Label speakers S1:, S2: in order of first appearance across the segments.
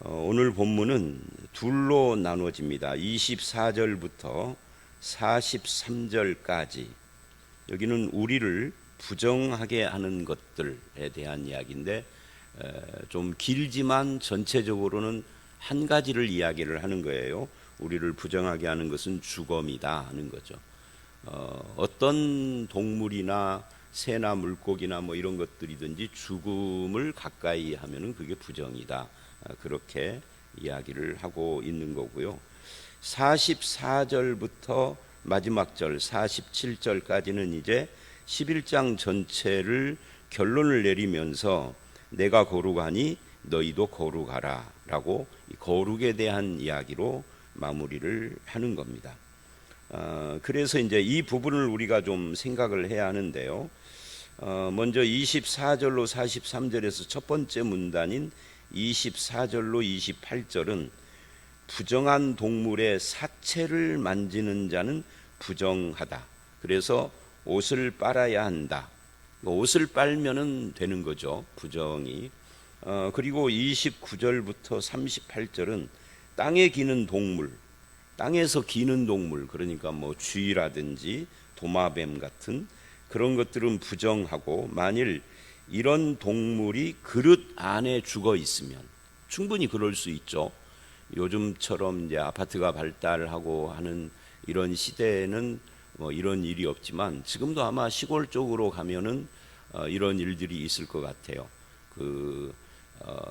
S1: 오늘 본문은 둘로 나누어집니다. 24절부터 43절까지. 여기는 우리를 부정하게 하는 것들에 대한 이야기인데 좀 길지만 전체적으로는 한 가지를 이야기를 하는 거예요. 우리를 부정하게 하는 것은 주검이다 하는 거죠. 어떤 동물이나 새나 물고기나 뭐 이런 것들이든지 죽음을 가까이 하면은 그게 부정이다. 그렇게 이야기를 하고 있는 거고요. 44절부터 마지막 절 47절까지는 이제 11장 전체를 결론을 내리면서 내가 거룩하니 너희도 거룩하라 라고 거룩에 대한 이야기로 마무리를 하는 겁니다. 그래서 이제 이 부분을 우리가 좀 생각을 해야 하는데요. 먼저 24절로 43절에서 첫 번째 문단인 24절로 28절은 부정한 동물의 사체를 만지는 자는 부정하다. 그래서 옷을 빨아야 한다. 옷을 빨면은 되는 거죠, 부정이. 그리고 29절부터 38절은 땅에 기는 동물, 땅에서 기는 동물, 그러니까 뭐 쥐라든지 도마뱀 같은 그런 것들은 부정하고, 만일 이런 동물이 그릇 안에 죽어 있으면 충분히 그럴 수 있죠. 요즘처럼 이제 아파트가 발달하고 하는 이런 시대에는 뭐 이런 일이 없지만 지금도 아마 시골 쪽으로 가면은 이런 일들이 있을 것 같아요.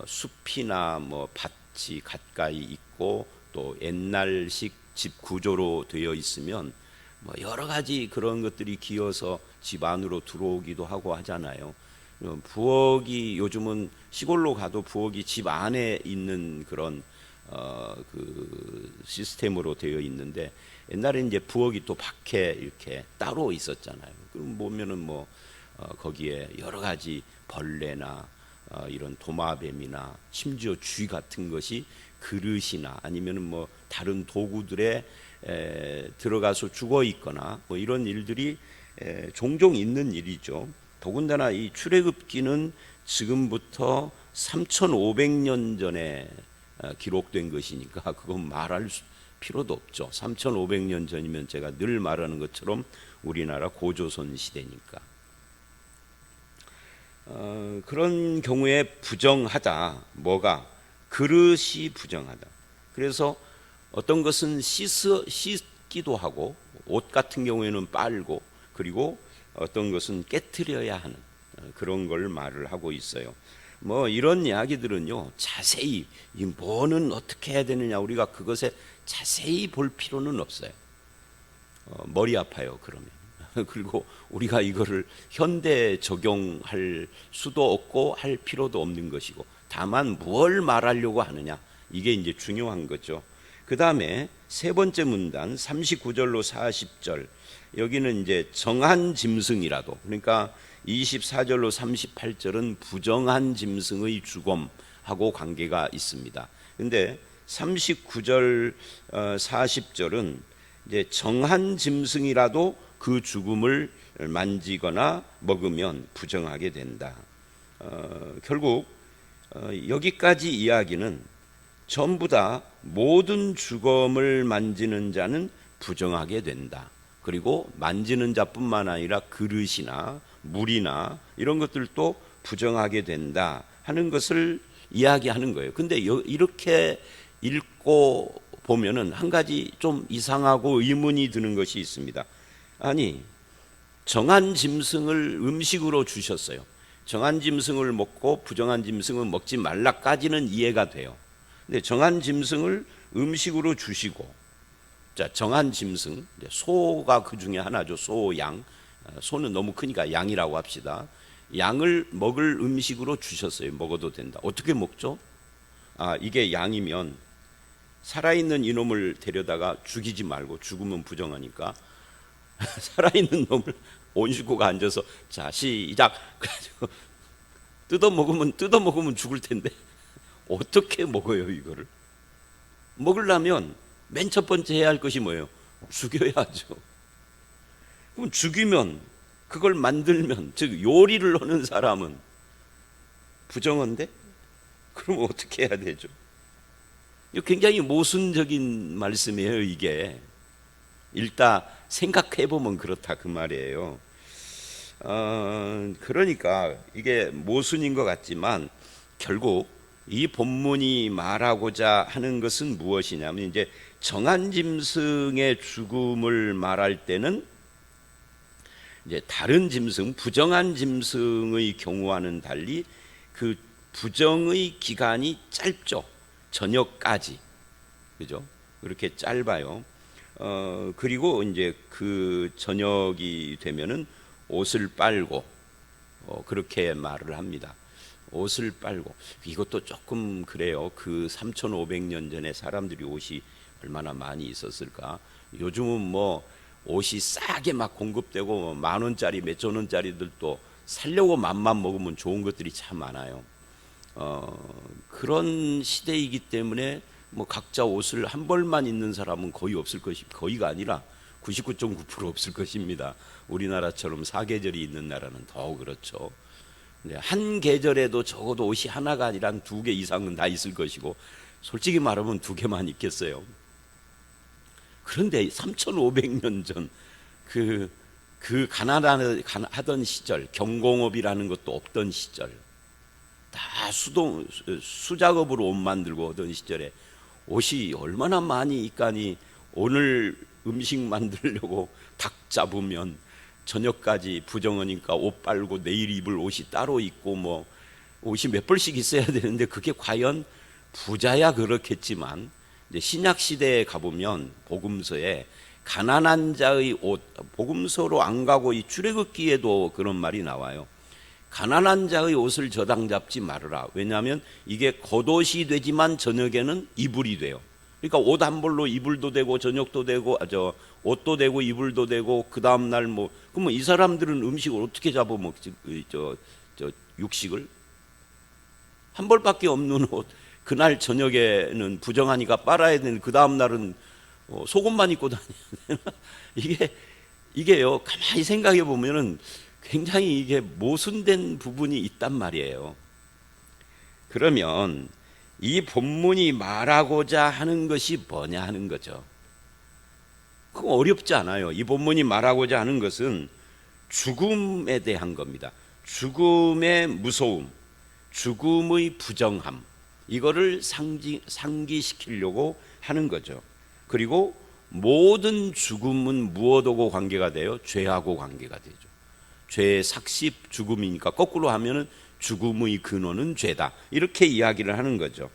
S1: 숲이나 뭐 밭이 가까이 있고 또 옛날식 집 구조로 되어 있으면 뭐 여러 가지 그런 것들이 기어서 집 안으로 들어오기도 하고 하잖아요. 부엌이 요즘은 시골로 가도 부엌이 집 안에 있는 그런 그 시스템으로 되어 있는데, 옛날에 이제 부엌이 또 밖에 이렇게 따로 있었잖아요. 그럼 보면은 뭐 거기에 여러 가지 벌레나 이런 도마뱀이나 심지어 쥐 같은 것이 그릇이나 아니면은 뭐 다른 도구들에 들어가서 죽어 있거나 뭐 이런 일들이 종종 있는 일이죠. 더군다나 이 출애굽기는 지금부터 3,500년 전에 기록된 것이니까 그건 말할 필요도 없죠. 3,500년 전이면 제가 늘 말하는 것처럼 우리나라 고조선 시대니까. 그런 경우에 부정하다. 뭐가? 그릇이 부정하다. 그래서 어떤 것은 씻기도 하고, 옷 같은 경우에는 빨고, 그리고 어떤 것은 깨트려야 하는 그런 걸 말을 하고 있어요. 뭐 이런 이야기들은요, 자세히 이 뭐는 어떻게 해야 되느냐, 우리가 그것에 자세히 볼 필요는 없어요. 머리 아파요 그러면. 그리고 우리가 이거를 현대에 적용할 수도 없고 할 필요도 없는 것이고, 다만 뭘 말하려고 하느냐, 이게 이제 중요한 거죠. 그 다음에 세 번째 문단 39절로 40절, 여기는 이제 정한 짐승이라도, 그러니까 24절로 38절은 부정한 짐승의 죽음하고 관계가 있습니다. 근데 39절 40절은 이제 정한 짐승이라도 그 죽음을 만지거나 먹으면 부정하게 된다. 결국 여기까지 이야기는 전부 다 모든 죽음을 만지는 자는 부정하게 된다. 그리고 만지는 자뿐만 아니라 그릇이나 물이나 이런 것들도 부정하게 된다 하는 것을 이야기하는 거예요. 근데 이렇게 읽고 보면은 한 가지 좀 이상하고 의문이 드는 것이 있습니다. 아니, 정한 짐승을 음식으로 주셨어요. 정한 짐승을 먹고 부정한 짐승은 먹지 말라까지는 이해가 돼요. 근데 정한 짐승을 음식으로 주시고, 자, 정한 짐승, 소가 그 중에 하나죠. 소, 양. 소는 너무 크니까 양이라고 합시다. 양을 먹을 음식으로 주셨어요. 먹어도 된다. 어떻게 먹죠? 이게 양이면 살아있는 이놈을 데려다가 죽이지 말고, 죽으면 부정하니까 살아있는 놈을 온 식구가 앉아서 자, 시작. 그래가지고 뜯어 먹으면 죽을 텐데 어떻게 먹어요 이거를? 먹으려면 맨 첫 번째 해야 할 것이 뭐예요? 죽여야죠. 그럼 죽이면, 그걸 만들면, 즉 요리를 하는 사람은 부정한데? 그럼 어떻게 해야 되죠? 이거 굉장히 모순적인 말씀이에요. 이게 일단 생각해 보면 그렇다 그 말이에요. 그러니까 이게 모순인 것 같지만 결국 이 본문이 말하고자 하는 것은 무엇이냐면, 이제 정한 짐승의 죽음을 말할 때는 이제 다른 짐승, 부정한 짐승의 경우와는 달리 그 부정의 기간이 짧죠. 저녁까지, 그죠? 그렇게 짧아요. 그리고 이제 그 저녁이 되면은 옷을 빨고, 그렇게 말을 합니다. 옷을 빨고. 이것도 조금 그래요. 그 3,500년 전에 사람들이 옷이 얼마나 많이 있었을까. 요즘은 뭐 옷이 싸게 막 공급되고 10,000원짜리 몇천 원짜리들도 살려고 맘만 먹으면 좋은 것들이 참 많아요. 그런 시대이기 때문에 뭐 각자 옷을 한 벌만 입는 사람은 거의 없을 것이, 거의가 아니라 99.9% 없을 것입니다. 우리나라처럼 사계절이 있는 나라는 더 그렇죠. 한 계절에도 적어도 옷이 하나가 아니라 한 2개 이상은 다 있을 것이고, 솔직히 말하면 2개만 있겠어요. 그런데 3,500년 전 그 가난하던 시절, 경공업이라는 것도 없던 시절, 다 수작업으로 옷 만들고 하던 시절에 옷이 얼마나 많이 있가니, 오늘 음식 만들려고 닭 잡으면 저녁까지 부정하니까 옷 빨고 내일 입을 옷이 따로 있고, 뭐 옷이 몇 벌씩 있어야 되는데, 그게 과연 부자야 그렇겠지만, 이제 신약 시대에 가보면 복음서에 가난한 자의 옷, 복음서로 안 가고 이 출애굽기에도 그런 말이 나와요. 가난한 자의 옷을 저당 잡지 말으라. 왜냐하면 이게 겉옷이 되지만 저녁에는 이불이 돼요. 그러니까 옷 한 벌로 이불도 되고 저녁도 되고, 옷도 되고 이불도 되고, 그 다음 날 뭐, 그러면 이 사람들은 음식을 어떻게 잡아먹지? 육식을 한 벌밖에 없는 옷, 그날 저녁에는 부정하니까 빨아야 되는, 그 다음 날은 속옷만 입고 다녀야 되나? 이게요, 가만히 생각해 보면은 굉장히 이게 모순된 부분이 있단 말이에요. 그러면 이 본문이 말하고자 하는 것이 뭐냐 하는 거죠. 그거 어렵지 않아요. 이 본문이 말하고자 하는 것은 죽음에 대한 겁니다. 죽음의 무서움, 죽음의 부정함, 이거를 상기시키려고 하는 거죠. 그리고 모든 죽음은 무엇하고 관계가 돼요? 죄하고 관계가 되죠. 죄의 삭습 죽음이니까 거꾸로 하면은 죽음의 근원은 죄다, 이렇게 이야기를 하는 거죠.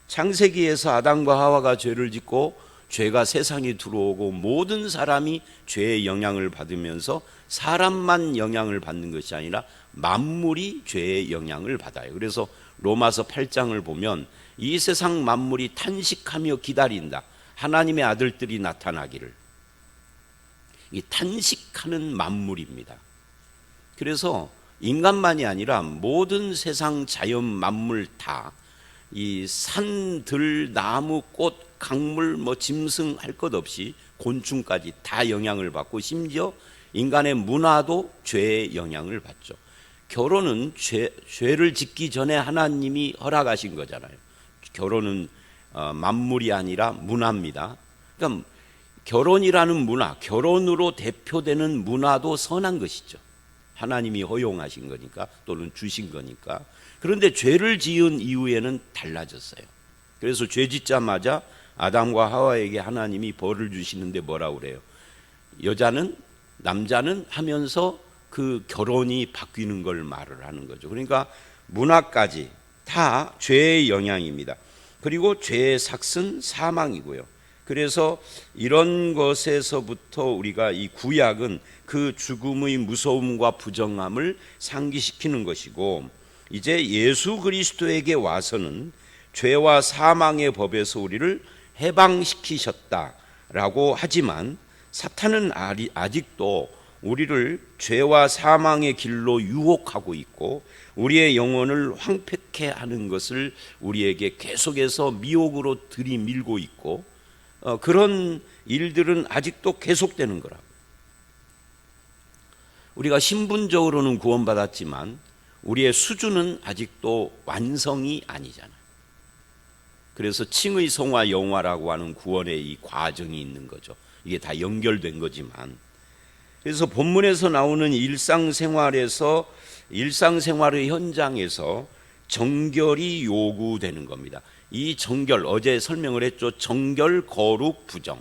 S1: 창세기에서 아담과 하와가 죄를 짓고 죄가 세상에 들어오고 모든 사람이 죄의 영향을 받으면서 사람만 영향을 받는 것이 아니라 만물이 죄의 영향을 받아요. 그래서 로마서 8장을 보면 이 세상 만물이 탄식하며 기다린다, 하나님의 아들들이 나타나기를. 이 탄식하는 만물입니다. 그래서 인간만이 아니라 모든 세상 자연 만물 다, 이 산, 들, 나무, 꽃, 강물, 뭐 짐승 할 것 없이 곤충까지 다 영향을 받고, 심지어 인간의 문화도 죄의 영향을 받죠. 결혼은 죄를 짓기 전에 하나님이 허락하신 거잖아요. 결혼은 만물이 아니라 문화입니다. 그러니까 결혼이라는 문화, 결혼으로 대표되는 문화도 선한 것이죠. 하나님이 허용하신 거니까, 또는 주신 거니까. 그런데 죄를 지은 이후에는 달라졌어요. 그래서 죄 짓자마자 아담과 하와에게 하나님이 벌을 주시는데 뭐라고 그래요? 여자는, 남자는 하면서 그 결혼이 바뀌는 걸 말을 하는 거죠. 그러니까 문화까지 다 죄의 영향입니다. 그리고 죄의 삭은 사망이고요. 그래서 이런 것에서부터 우리가 이 구약은 그 죽음의 무서움과 부정함을 상기시키는 것이고, 이제 예수 그리스도에게 와서는 죄와 사망의 법에서 우리를 해방시키셨다라고 하지만, 사탄은 아직도 우리를 죄와 사망의 길로 유혹하고 있고 우리의 영혼을 황폐케 하는 것을 우리에게 계속해서 미혹으로 들이밀고 있고, 그런 일들은 아직도 계속되는 거라. 우리가 신분적으로는 구원받았지만 우리의 수준은 아직도 완성이 아니잖아요. 그래서 칭의 성화 영화라고 하는 구원의 이 과정이 있는 거죠. 이게 다 연결된 거지만, 그래서 본문에서 나오는 일상생활의 현장에서 정결이 요구되는 겁니다. 이 정결, 어제 설명을 했죠. 정결, 거룩, 부정.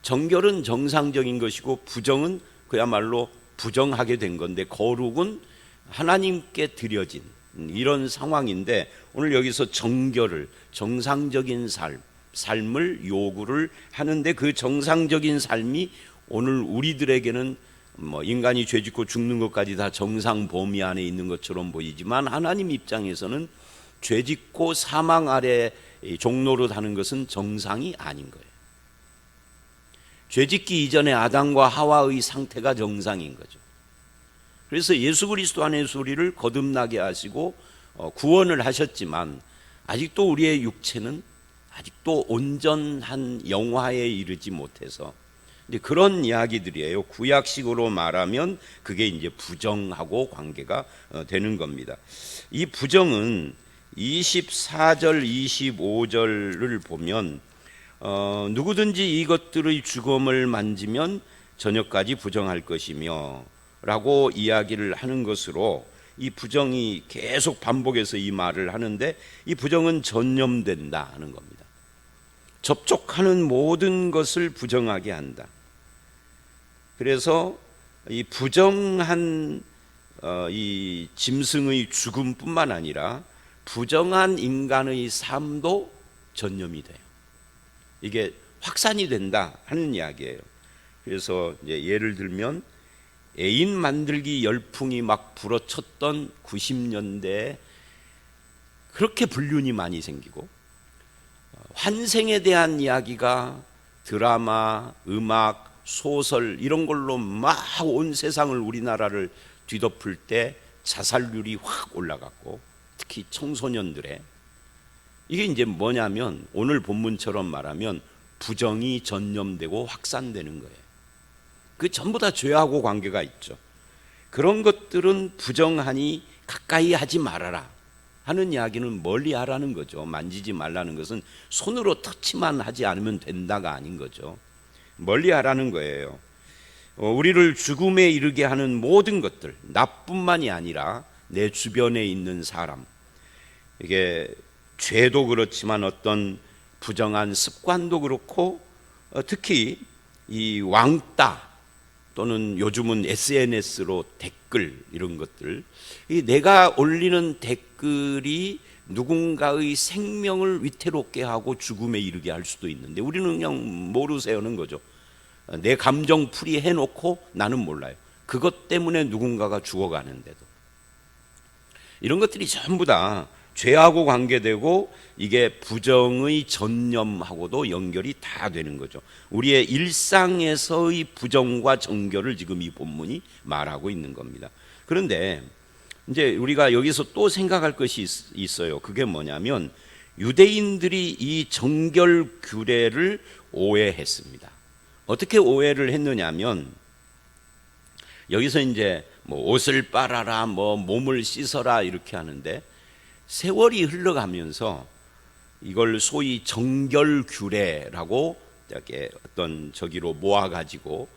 S1: 정결은 정상적인 것이고 부정은 그야말로 부정하게 된 건데, 거룩은 하나님께 드려진 이런 상황인데, 오늘 여기서 정결을, 정상적인 삶을 요구를 하는데, 그 정상적인 삶이 오늘 우리들에게는 인간이 죄짓고 죽는 것까지 다 정상 범위 안에 있는 것처럼 보이지만, 하나님 입장에서는 죄짓고 사망 아래 종로로 사는 것은 정상이 아닌 거예요. 죄짓기 이전에 아담과 하와의 상태가 정상인 거죠. 그래서 예수 그리스도 안에서 우리를 거듭나게 하시고 구원을 하셨지만, 아직도 우리의 육체는 아직도 온전한 영화에 이르지 못해서 이제 그런 이야기들이에요. 구약식으로 말하면 그게 이제 부정하고 관계가 되는 겁니다. 이 부정은 24절, 25절을 보면 누구든지 이것들의 주검을 만지면 저녁까지 부정할 것이며 라고 이야기를 하는 것으로, 이 부정이 계속 반복해서 이 말을 하는데, 이 부정은 전념된다 하는 겁니다. 접촉하는 모든 것을 부정하게 한다. 그래서 이 부정한 이 짐승의 죽음뿐만 아니라 부정한 인간의 삶도 전념이 돼요. 이게 확산이 된다 하는 이야기예요. 그래서 이제 예를 들면 애인 만들기 열풍이 막 불어쳤던 90년대에 그렇게 불륜이 많이 생기고, 환생에 대한 이야기가 드라마, 음악, 소설 이런 걸로 막 온 세상을, 우리나라를 뒤덮을 때 자살률이 확 올라갔고, 특히 청소년들의, 이게 이제 뭐냐면 오늘 본문처럼 말하면 부정이 전념되고 확산되는 거예요. 그 전부 다 죄하고 관계가 있죠. 그런 것들은 부정하니 가까이 하지 말아라 하는 이야기는 멀리 하라는 거죠. 만지지 말라는 것은 손으로 터치만 하지 않으면 된다가 아닌 거죠. 멀리 하라는 거예요. 우리를 죽음에 이르게 하는 모든 것들, 나뿐만이 아니라 내 주변에 있는 사람, 이게 죄도 그렇지만 어떤 부정한 습관도 그렇고, 특히 이 왕따 또는 요즘은 SNS로 댓글 이런 것들, 이 내가 올리는 댓글이 누군가의 생명을 위태롭게 하고 죽음에 이르게 할 수도 있는데, 우리는 그냥 모르세요는 거죠. 내 감정 풀이 해놓고 나는 몰라요. 그것 때문에 누군가가 죽어가는데도. 이런 것들이 전부 다 죄하고 관계되고, 이게 부정의 전념하고도 연결이 다 되는 거죠. 우리의 일상에서의 부정과 정결을 지금 이 본문이 말하고 있는 겁니다. 그런데 이제 우리가 여기서 또 생각할 것이 있어요. 그게 뭐냐면, 유대인들이 이 정결 규례를 오해했습니다. 어떻게 오해를 했느냐면, 여기서 이제 옷을 빨아라, 몸을 씻어라 이렇게 하는데, 세월이 흘러가면서 이걸 소위 정결 규례라고 이렇게 어떤 저기로 모아가지고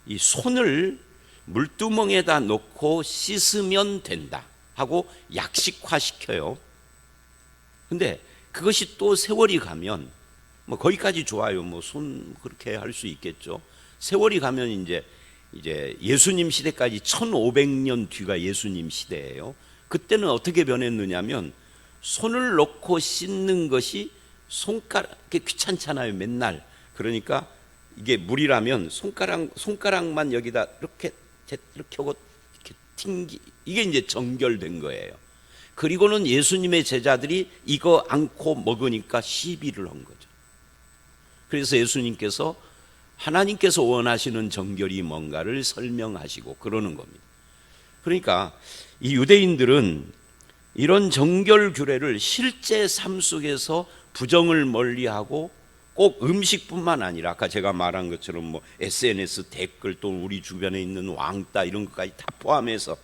S1: 이 손을 물두멍에다 넣고 씻으면 된다 하고 약식화시켜요. 근데 그것이 또 세월이 가면 거기까지 좋아요. 손 그렇게 할 수 있겠죠. 세월이 가면 이제 예수님 시대까지 1500년 뒤가 예수님 시대예요. 그때는 어떻게 변했느냐면, 손을 넣고 씻는 것이 손가락에 귀찮잖아요, 맨날. 그러니까 이게 물이라면 손가락만 여기다 이렇게 하고 이렇게 튕기, 이게 이제 정결된 거예요. 그리고는 예수님의 제자들이 이거 안고 먹으니까 시비를 한 거죠. 그래서 예수님께서 하나님께서 원하시는 정결이 뭔가를 설명하시고 그러는 겁니다. 그러니까 이 유대인들은 이런 정결 규례를 실제 삶 속에서 부정을 멀리하고, 꼭 음식뿐만 아니라 아까 제가 말한 것처럼 SNS 댓글, 또 우리 주변에 있는 왕따 이런 것까지 다 포함해서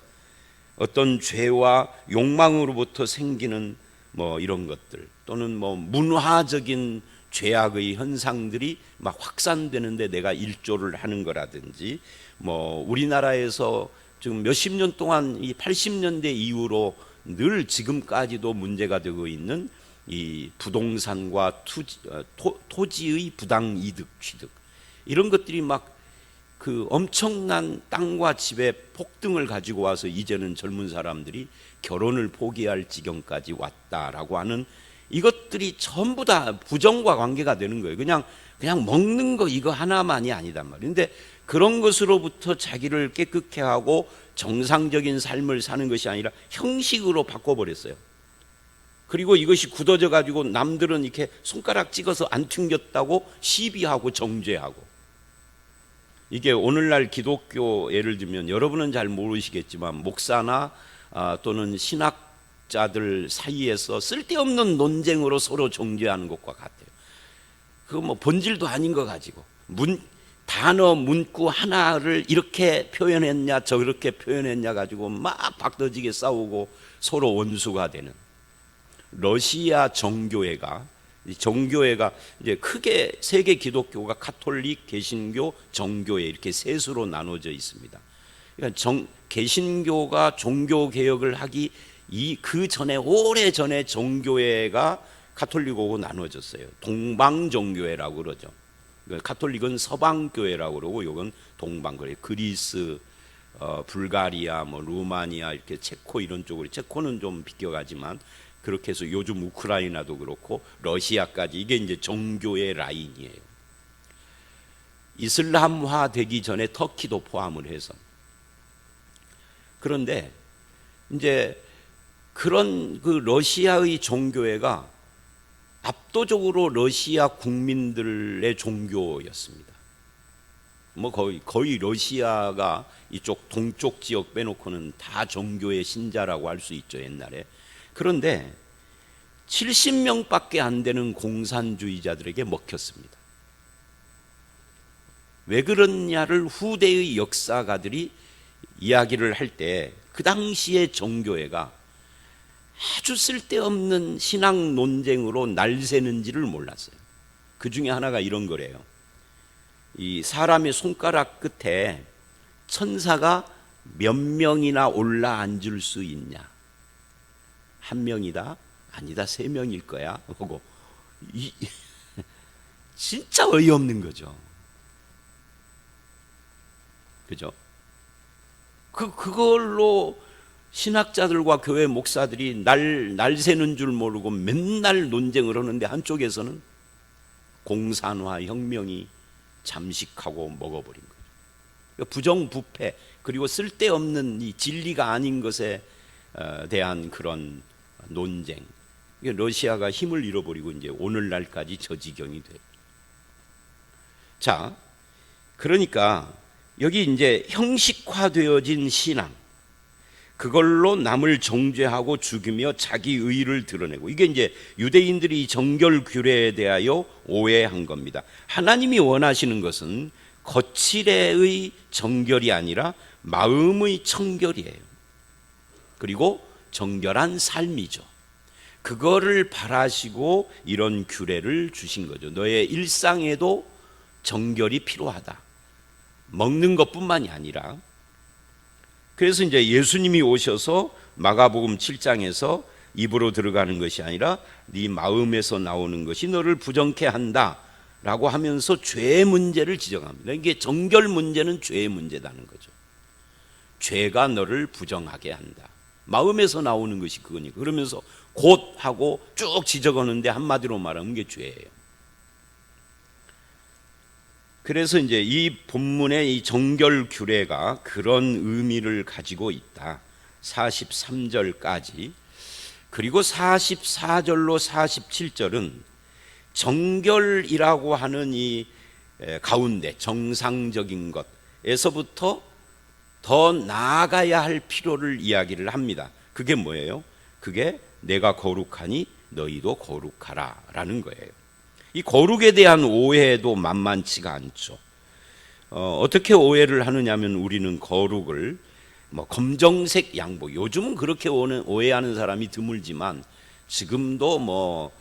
S1: 어떤 죄와 욕망으로부터 생기는 뭐 이런 것들, 또는 뭐 문화적인 죄악의 현상들이 막 확산되는데 내가 일조를 하는 거라든지, 뭐 우리나라에서 지금 몇십 년 동안 이 80년대 이후로 늘 지금까지도 문제가 되고 있는 이 부동산과 토지의 부당 이득 취득, 이런 것들이 막 그 엄청난 땅과 집의 폭등을 가지고 와서 이제는 젊은 사람들이 결혼을 포기할 지경까지 왔다라고 하는, 이것들이 전부 다 부정과 관계가 되는 거예요. 그냥 먹는 거 이거 하나만이 아니단 말이에요. 근데 그런 것으로부터 자기를 깨끗게 하고 정상적인 삶을 사는 것이 아니라 형식으로 바꿔버렸어요. 그리고 이것이 굳어져 가지고 남들은 이렇게 손가락 찍어서 안 튕겼다고 시비하고 정죄하고. 이게 오늘날 기독교, 예를 들면 여러분은 잘 모르시겠지만 목사나 또는 신학자들 사이에서 쓸데없는 논쟁으로 서로 정죄하는 것과 같아요. 그거 뭐 본질도 아닌 거 가지고 단어 문구 하나를 이렇게 표현했냐 저렇게 표현했냐 가지고 막 박터지게 싸우고 서로 원수가 되는. 러시아 정교회가 이제 크게 세계 기독교가 카톨릭, 개신교, 정교회 이렇게 셋으로 나눠져 있습니다. 그러니까 개신교가 종교 개혁을 하기 그 전에, 오래 전에 정교회가 카톨릭하고 나눠졌어요. 동방정교회라고 그러죠. 카톨릭은 서방교회라고 그러고 이건 동방교회. 그리스, 불가리아, 뭐 루마니아, 이렇게 체코 이런 쪽으로, 체코는 좀 비껴가지만 그렇게 해서 요즘 우크라이나도 그렇고 러시아까지, 이게 이제 정교의 라인이에요. 이슬람화 되기 전에 터키도 포함을 해서. 그런데 이제 그런 그 러시아의 종교회가 압도적으로 러시아 국민들의 종교였습니다. 뭐 거의 러시아가 이쪽 동쪽 지역 빼놓고는 다 종교의 신자라고 할 수 있죠, 옛날에. 그런데 70명밖에 안 되는 공산주의자들에게 먹혔습니다. 왜 그러냐를 후대의 역사가들이 이야기를 할 때 그 당시의 정교회가 아주 쓸데없는 신앙 논쟁으로 날새는지를 몰랐어요. 그 중에 하나가 이런 거래요. 이 사람의 손가락 끝에 천사가 몇 명이나 올라 앉을 수 있냐? 한 명이다? 아니다, 3명일 거야. 하고 진짜 어이없는 거죠. 그죠? 그걸로 신학자들과 교회 목사들이 날 새는 줄 모르고 맨날 논쟁을 하는데, 한쪽에서는 공산화 혁명이 잠식하고 먹어버린 거죠. 부정부패, 그리고 쓸데없는 이 진리가 아닌 것에 대한 그런 논쟁. 러시아가 힘을 잃어버리고 이제 오늘날까지 저 지경이 돼요. 자, 그러니까 여기 이제 형식화되어진 신앙, 그걸로 남을 정죄하고 죽이며 자기 의를 드러내고, 이게 이제 유대인들이 정결 규례에 대하여 오해한 겁니다. 하나님이 원하시는 것은 거칠의 정결이 아니라 마음의 청결이에요. 그리고 정결한 삶이죠. 그거를 바라시고 이런 규례를 주신 거죠. 너의 일상에도 정결이 필요하다. 먹는 것뿐만이 아니라. 그래서 이제 예수님이 오셔서 마가복음 7장에서 입으로 들어가는 것이 아니라 네 마음에서 나오는 것이 너를 부정케 한다라고 하면서 죄의 문제를 지적합니다. 이게 정결 문제는 죄의 문제라는 거죠. 죄가 너를 부정하게 한다. 마음에서 나오는 것이 그거니까. 그러면서 곧 하고 쭉 지적하는데 한마디로 말하면 게 죄예요. 그래서 이제 이 본문의 이 정결 규례가 그런 의미를 가지고 있다. 43절까지. 그리고 44절로 47절은 정결이라고 하는 이 가운데 정상적인 것에서부터 더 나아가야 할 필요를 이야기를 합니다. 그게 뭐예요? 그게 내가 거룩하니 너희도 거룩하라 라는 거예요. 이 거룩에 대한 오해도 만만치가 않죠. 어떻게 오해를 하느냐면, 우리는 거룩을 뭐 검정색 양복, 요즘은 그렇게 오해하는 사람이 드물지만 지금도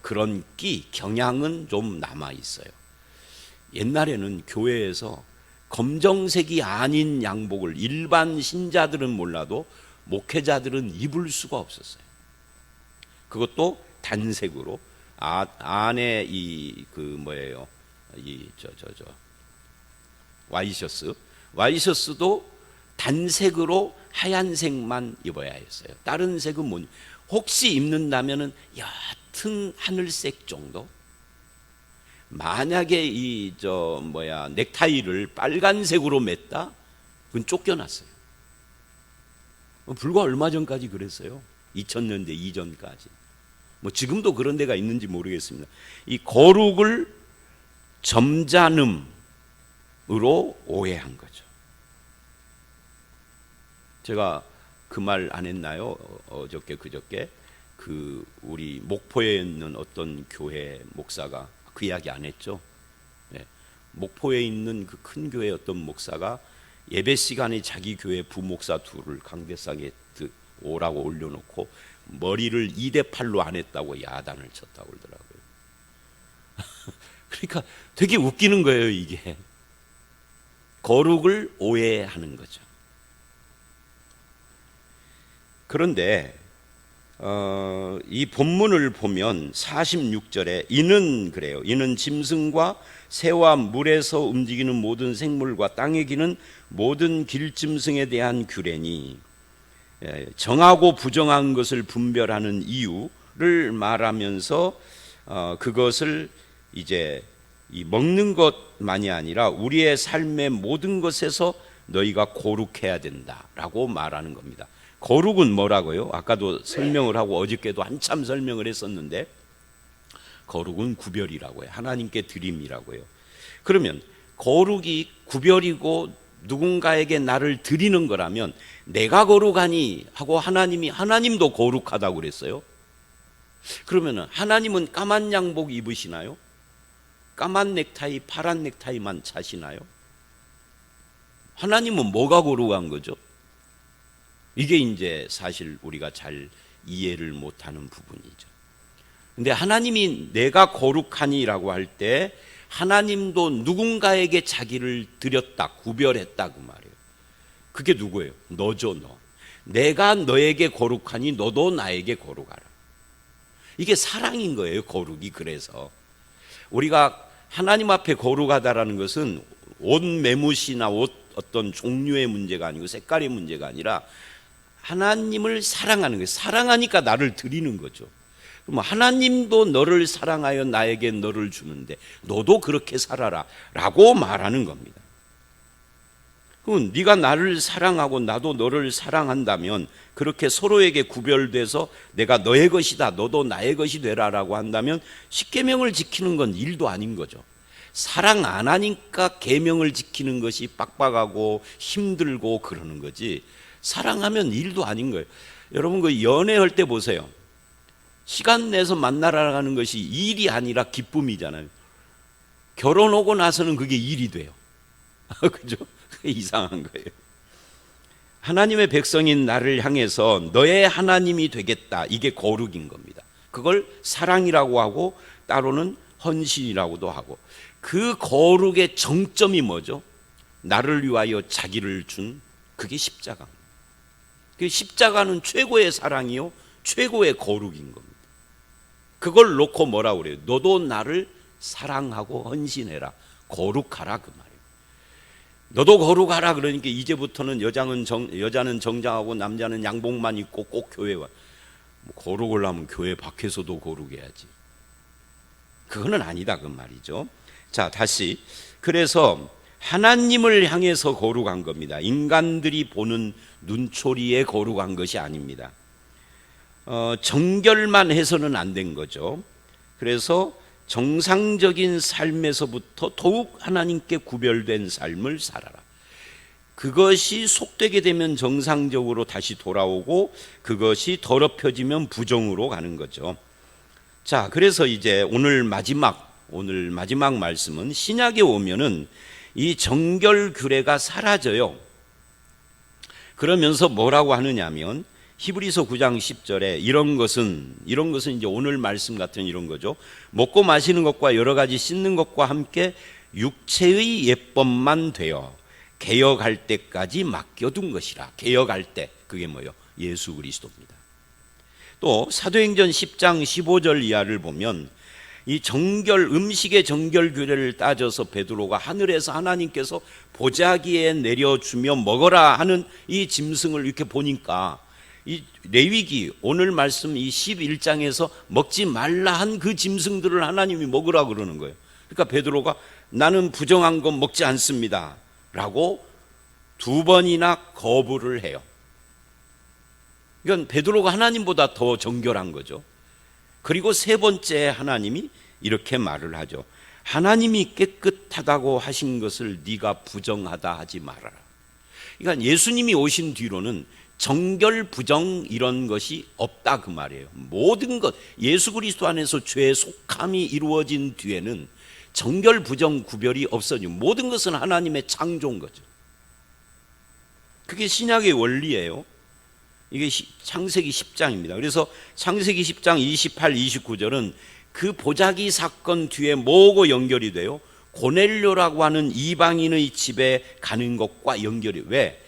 S1: 그런 경향은 좀 남아 있어요. 옛날에는 교회에서 검정색이 아닌 양복을 일반 신자들은 몰라도 목회자들은 입을 수가 없었어요. 그것도 단색으로 안에 와이셔츠도 단색으로 하얀색만 입어야 했어요. 다른 색은 혹시 입는다면은 옅은 하늘색 정도. 만약에 넥타이를 빨간색으로 맸다, 그건 쫓겨났어요. 불과 얼마 전까지 그랬어요. 2000년대 이전까지. 지금도 그런 데가 있는지 모르겠습니다. 이 거룩을 점잖음으로 오해한 거죠. 제가 그 말 안 했나요? 어저께 그저께 우리 목포에 있는 어떤 교회 목사가 그 이야기 안 했죠. 네. 목포에 있는 그 큰 교회 어떤 목사가 예배 시간에 자기 교회 부목사 둘을 강대상에 오라고 올려놓고 머리를 2대8로 안 했다고 야단을 쳤다고 그러더라고요. 그러니까 되게 웃기는 거예요, 이게. 거룩을 오해하는 거죠. 그런데 이 본문을 보면 46절에 이는 그래요. 이는 짐승과 새와 물에서 움직이는 모든 생물과 땅에 기는 모든 길짐승에 대한 규례니, 정하고 부정한 것을 분별하는 이유를 말하면서 그것을 이제 이 먹는 것만이 아니라 우리의 삶의 모든 것에서 너희가 거룩해야 된다라고 말하는 겁니다. 거룩은 뭐라고요? 아까도 설명을 하고 어저께도 한참 설명을 했었는데, 거룩은 구별이라고 해요. 하나님께 드림이라고요. 그러면 거룩이 구별이고 누군가에게 나를 드리는 거라면 내가 거룩하니 하고 하나님도 거룩하다고 그랬어요. 그러면 하나님은 까만 양복 입으시나요? 까만 넥타이, 파란 넥타이만 차시나요? 하나님은 뭐가 거룩한 거죠? 이게 이제 사실 우리가 잘 이해를 못하는 부분이죠. 근데 하나님이 내가 거룩하니라고 할 때 하나님도 누군가에게 자기를 드렸다, 구별했다 그 말이에요. 그게 누구예요? 너죠, 너. 내가 너에게 거룩하니 너도 나에게 거룩하라. 이게 사랑인 거예요, 거룩이. 그래서 우리가 하나님 앞에 거룩하다라는 것은 옷 매무시나 옷 어떤 종류의 문제가 아니고 색깔의 문제가 아니라 하나님을 사랑하는 거예요. 사랑하니까 나를 드리는 거죠. 그럼 하나님도 너를 사랑하여 나에게 너를 주는데 너도 그렇게 살아라 라고 말하는 겁니다. 그럼 네가 나를 사랑하고 나도 너를 사랑한다면, 그렇게 서로에게 구별돼서 내가 너의 것이다, 너도 나의 것이 되라라고 한다면 십계명을 지키는 건 일도 아닌 거죠. 사랑 안 하니까 계명을 지키는 것이 빡빡하고 힘들고 그러는 거지, 사랑하면 일도 아닌 거예요. 여러분 그 연애할 때 보세요. 시간 내서 만나러 가는 것이 일이 아니라 기쁨이잖아요. 결혼하고 나서는 그게 일이 돼요. 그죠? 이상한 거예요. 하나님의 백성인 나를 향해서 너의 하나님이 되겠다, 이게 거룩인 겁니다. 그걸 사랑이라고 하고 따로는 헌신이라고도 하고, 그 거룩의 정점이 뭐죠? 나를 위하여 자기를 준 그게 십자가입니다. 그 십자가는 최고의 사랑이요 최고의 거룩인 겁니다. 그걸 놓고 뭐라고 그래요? 너도 나를 사랑하고 헌신해라, 거룩하라 그 말이에요. 너도 거룩하라 그러니까 이제부터는 여자는 정장하고 남자는 양복만 입고 꼭 교회 와. 거룩을 하면 교회 밖에서도 거룩해야지. 그거는 아니다 그 말이죠. 자, 다시. 그래서 하나님을 향해서 거룩한 겁니다. 인간들이 보는 눈초리에 거룩한 것이 아닙니다. 정결만 해서는 안 된 거죠. 그래서 정상적인 삶에서부터 더욱 하나님께 구별된 삶을 살아라. 그것이 속되게 되면 정상적으로 다시 돌아오고, 그것이 더럽혀지면 부정으로 가는 거죠. 자, 그래서 이제 오늘 마지막 말씀은, 신약에 오면은 이 정결 규례가 사라져요. 그러면서 뭐라고 하느냐면 히브리서 9장 10절에 이런 것은 이제 오늘 말씀 같은 이런 거죠. 먹고 마시는 것과 여러 가지 씻는 것과 함께 육체의 예법만 되어 개혁할 때까지 맡겨둔 것이라. 개혁할 때 그게 뭐예요? 예수 그리스도입니다. 또 사도행전 10장 15절 이하를 보면 이 음식의 정결 규례를 따져서 베드로가 하늘에서 하나님께서 보자기에 내려주며 먹어라 하는 이 짐승을 이렇게 보니까 이 레위기 오늘 말씀 이 11장에서 먹지 말라 한 그 짐승들을 하나님이 먹으라 그러는 거예요. 그러니까 베드로가 나는 부정한 건 먹지 않습니다 라고 2번이나 거부를 해요. 이건 베드로가 하나님보다 더 정결한 거죠. 그리고 3번째 하나님이 이렇게 말을 하죠. 하나님이 깨끗하다고 하신 것을 네가 부정하다 하지 말아라. 그러니까 예수님이 오신 뒤로는 정결 부정 이런 것이 없다 그 말이에요. 모든 것 예수 그리스도 안에서 죄의 속함이 이루어진 뒤에는 정결 부정 구별이 없어지고 모든 것은 하나님의 창조인 거죠. 그게 신약의 원리예요. 이게 창세기 10장입니다. 그래서 창세기 10장 28, 29절은 그 보자기 사건 뒤에 뭐고 연결이 돼요? 고넬료라고 하는 이방인의 집에 가는 것과 연결이. 왜?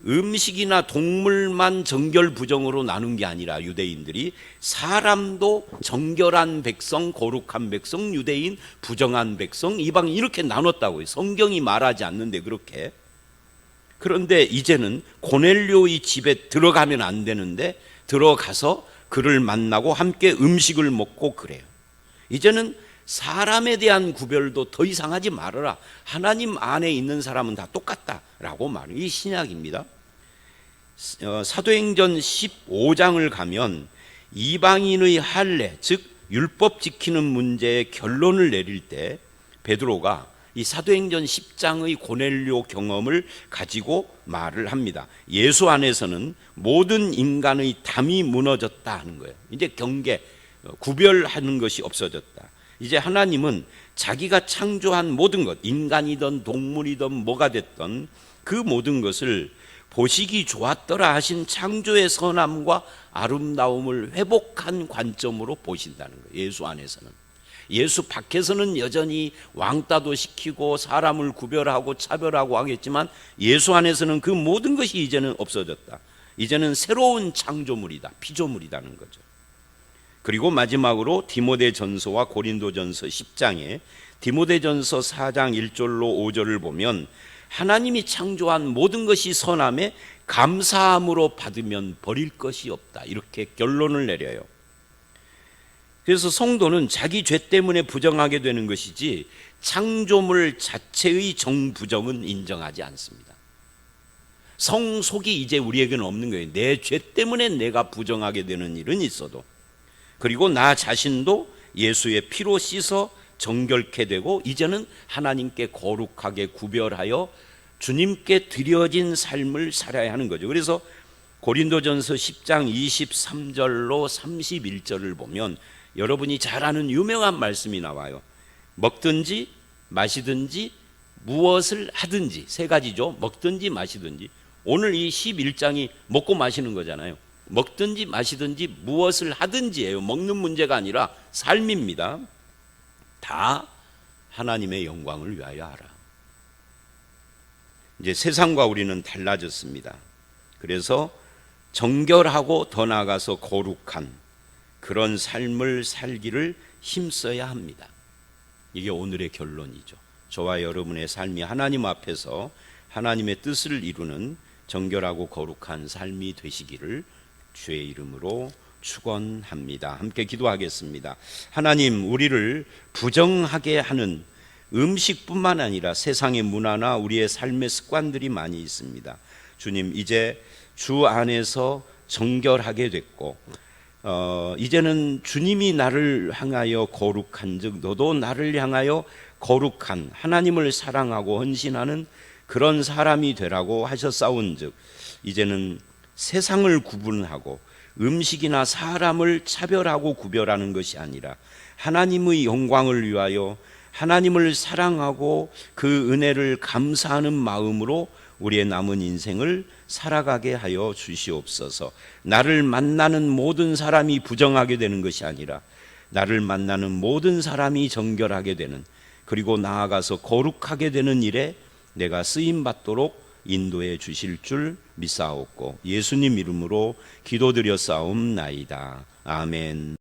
S1: 음식이나 동물만 정결 부정으로 나눈 게 아니라 유대인들이 사람도 정결한 백성, 거룩한 백성, 유대인, 부정한 백성, 이방인 이렇게 나눴다고요. 성경이 말하지 않는데 그렇게. 그런데 이제는 고넬료의 집에 들어가면 안 되는데 들어가서 그를 만나고 함께 음식을 먹고 그래요. 이제는 사람에 대한 구별도 더 이상 하지 말아라. 하나님 안에 있는 사람은 다 똑같다라고 말해요. 이 신약입니다. 사도행전 15장을 가면 이방인의 할례, 즉 율법 지키는 문제에 결론을 내릴 때 베드로가 이 사도행전 10장의 고넬료 경험을 가지고 말을 합니다. 예수 안에서는 모든 인간의 담이 무너졌다 하는 거예요. 이제 경계, 구별하는 것이 없어졌다. 이제 하나님은 자기가 창조한 모든 것, 인간이든 동물이든 뭐가 됐든 그 모든 것을 보시기 좋았더라 하신 창조의 선함과 아름다움을 회복한 관점으로 보신다는 거예요. 예수 안에서는. 예수 밖에서는 여전히 왕따도 시키고 사람을 구별하고 차별하고 하겠지만 예수 안에서는 그 모든 것이 이제는 없어졌다. 이제는 새로운 창조물이다, 피조물이라는 거죠. 그리고 마지막으로 디모데전서와 고린도전서 10장에 디모데전서 4장 1절로 5절을 보면 하나님이 창조한 모든 것이 선함에 감사함으로 받으면 버릴 것이 없다, 이렇게 결론을 내려요. 그래서 성도는 자기 죄 때문에 부정하게 되는 것이지 창조물 자체의 정부정은 인정하지 않습니다. 성속이 이제 우리에게는 없는 거예요. 내 죄 때문에 내가 부정하게 되는 일은 있어도, 그리고 나 자신도 예수의 피로 씻어 정결케 되고 이제는 하나님께 거룩하게 구별하여 주님께 드려진 삶을 살아야 하는 거죠. 그래서 고린도전서 10장 23절로 31절을 보면 여러분이 잘 아는 유명한 말씀이 나와요. 먹든지 마시든지 무엇을 하든지, 3가지죠. 먹든지 마시든지. 오늘 이 11장이 먹고 마시는 거잖아요. 먹든지 마시든지 무엇을 하든지예요. 먹는 문제가 아니라 삶입니다. 다 하나님의 영광을 위하여 하라. 이제 세상과 우리는 달라졌습니다. 그래서 정결하고 더 나아가서 거룩한 그런 삶을 살기를 힘써야 합니다. 이게 오늘의 결론이죠. 저와 여러분의 삶이 하나님 앞에서 하나님의 뜻을 이루는 정결하고 거룩한 삶이 되시기를 주의 이름으로 축원합니다. 함께 기도하겠습니다. 하나님, 우리를 부정하게 하는 음식뿐만 아니라 세상의 문화나 우리의 삶의 습관들이 많이 있습니다. 주님, 이제 주 안에서 정결하게 됐고 이제는 주님이 나를 향하여 거룩한 즉 너도 나를 향하여 거룩한 하나님을 사랑하고 헌신하는 그런 사람이 되라고 하셨사온즉 이제는 세상을 구분하고 음식이나 사람을 차별하고 구별하는 것이 아니라 하나님의 영광을 위하여 하나님을 사랑하고 그 은혜를 감사하는 마음으로 우리의 남은 인생을 살아가게 하여 주시옵소서. 나를 만나는 모든 사람이 부정하게 되는 것이 아니라 나를 만나는 모든 사람이 정결하게 되는, 그리고 나아가서 거룩하게 되는 일에 내가 쓰임 받도록 인도해 주실 줄 믿사옵고 예수님 이름으로 기도드렸사옵나이다. 아멘.